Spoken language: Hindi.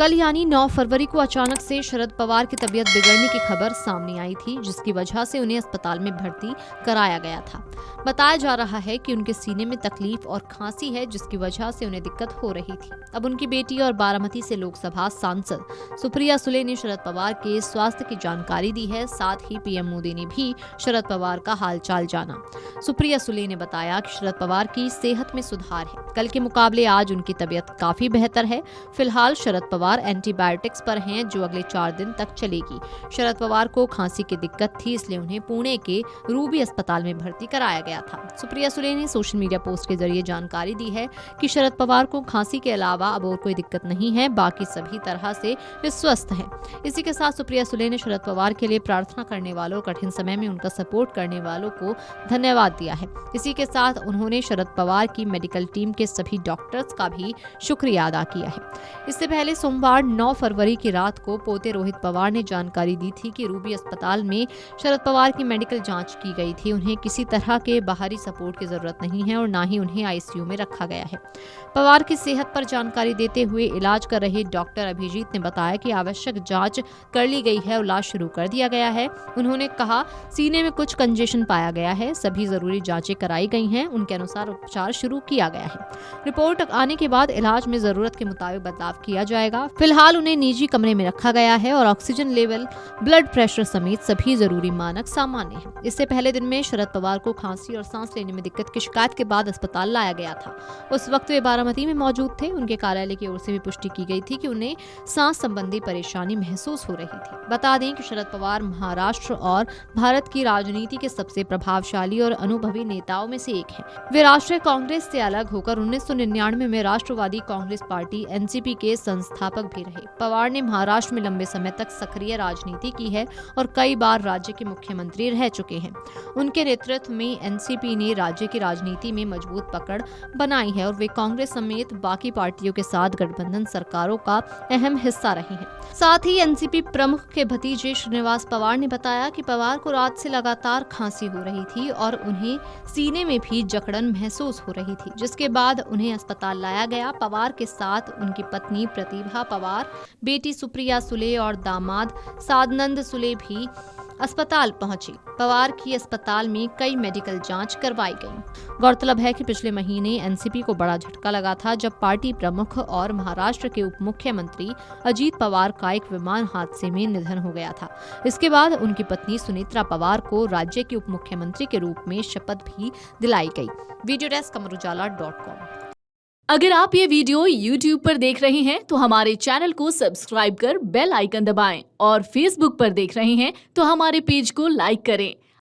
कल यानी 9 फरवरी को अचानक से शरद पवार की तबीयत बिगड़ने की खबर सामने आई थी, जिसकी वजह से उन्हें अस्पताल में भर्ती कराया गया था। बताया जा रहा है कि उनके सीने में तकलीफ और खांसी है, जिसकी वजह से उन्हें दिक्कत हो रही थी। अब उनकी बेटी और बारामती से लोकसभा सांसद सुप्रिया सुले ने शरद पवार के स्वास्थ्य की जानकारी दी है। साथ ही पीएम मोदी ने भी शरद पवार का हालचाल जाना। सुप्रिया सुले ने बताया कि शरद पवार की सेहत में सुधार है। कल के मुकाबले आज उनकी तबीयत काफी बेहतर है। फिलहाल शरद पवार एंटीबायोटिक्स पर हैं, जो अगले 4 दिन तक चलेगी। शरद पवार को खांसी की दिक्कत थी, इसलिए उन्हें पुणे के रूबी अस्पताल में भर्ती कराया गया था। सुप्रिया सुले ने सोशल मीडिया पोस्ट के जरिए जानकारी दी है कि शरद पवार को खांसी के अलावा अब और कोई दिक्कत नहीं है, बाकी सभी तरह से वे स्वस्थ हैं। इसी के साथ सुप्रिया सुले ने शरद पवार के लिए प्रार्थना करने वालों, कठिन समय में उनका सपोर्ट करने वालों को धन्यवाद दिया है। इसी के साथ उन्होंने शरद पवार की मेडिकल टीम के सभी डॉक्टर्स का भी शुक्रिया अदा किया है। इससे पहले सोमवार 9 फरवरी की रात को पोते रोहित पवार ने जानकारी दी थी कि रूबी अस्पताल में शरद पवार की मेडिकल जांच की गई थी। उन्हें किसी तरह के बाहरी सपोर्ट की जरूरत नहीं है और ना ही उन्हें आईसीयू में रखा गया है। पवार की सेहत पर जानकारी देते हुए इलाज कर रहे डॉक्टर अभिजीत ने बताया कि आवश्यक जांच कर ली गई है और इलाज शुरू कर दिया गया है। उन्होंने कहा, सीने में कुछ कंजेशन पाया गया है, सभी जरूरी जांचें कराई गई हैं, उनके अनुसार उपचार शुरू किया गया है। रिपोर्ट आने के बाद इलाज में जरूरत के मुताबिक बदलाव किया जाएगा। फिलहाल उन्हें निजी कमरे में रखा गया है और ऑक्सीजन लेवल, ब्लड प्रेशर समेत सभी जरूरी मानक सामान्य हैं। इससे पहले दिन में शरद पवार को खांसी और सांस लेने में दिक्कत की शिकायत के बाद अस्पताल लाया गया था। उस वक्त वे बारामती में मौजूद थे। उनके कार्यालय की ओर से भी पुष्टि की गई थी कि उन्हें सांस संबंधी परेशानी महसूस हो रही थी। बता दें कि शरद पवार महाराष्ट्र और भारत की राजनीति के सबसे प्रभावशाली और अनुभवी नेताओं में से एक हैं। वे राष्ट्रीय कांग्रेस से अलग होकर 1999 में राष्ट्रवादी कांग्रेस पार्टी एनसीपी के संस्थापक भी रहे। पवार ने महाराष्ट्र में लंबे समय तक सक्रिय राजनीति की है और कई बार राज्य के मुख्यमंत्री रह चुके हैं। उनके नेतृत्व में एनसीपी ने राज्य की राजनीति में मजबूत पकड़ बनाई है और वे कांग्रेस समेत बाकी पार्टियों के साथ गठबंधन सरकारों का अहम हिस्सा रहे हैं। साथ ही एनसीपी प्रमुख के भतीजे श्रीनिवास पवार ने बताया कि पवार को रात से लगातार खांसी हो रही थी और उन्हें सीने में भी जकड़न महसूस हो रही थी, जिसके बाद उन्हें अस्पताल लाया गया। पवार के साथ उनकी पत्नी प्रतिभा पवार, बेटी सुप्रिया सुले और दामाद सादनंद सुले भी अस्पताल पहुंची। पवार की अस्पताल में कई मेडिकल जांच करवाई गई। गौरतलब है कि पिछले महीने एनसीपी को बड़ा झटका लगा था, जब पार्टी प्रमुख और महाराष्ट्र के उप मुख्यमंत्री अजीत पवार का एक विमान हादसे में निधन हो गया था। इसके बाद उनकी पत्नी सुनेत्रा पवार को राज्य के उप मुख्यमंत्री के रूप में शपथ भी दिलाई गई। Video desk amarujala.com। अगर आप ये वीडियो YouTube पर देख रहे हैं तो हमारे चैनल को सब्सक्राइब कर बेल आइकन दबाएं और Facebook पर देख रहे हैं तो हमारे पेज को लाइक करें।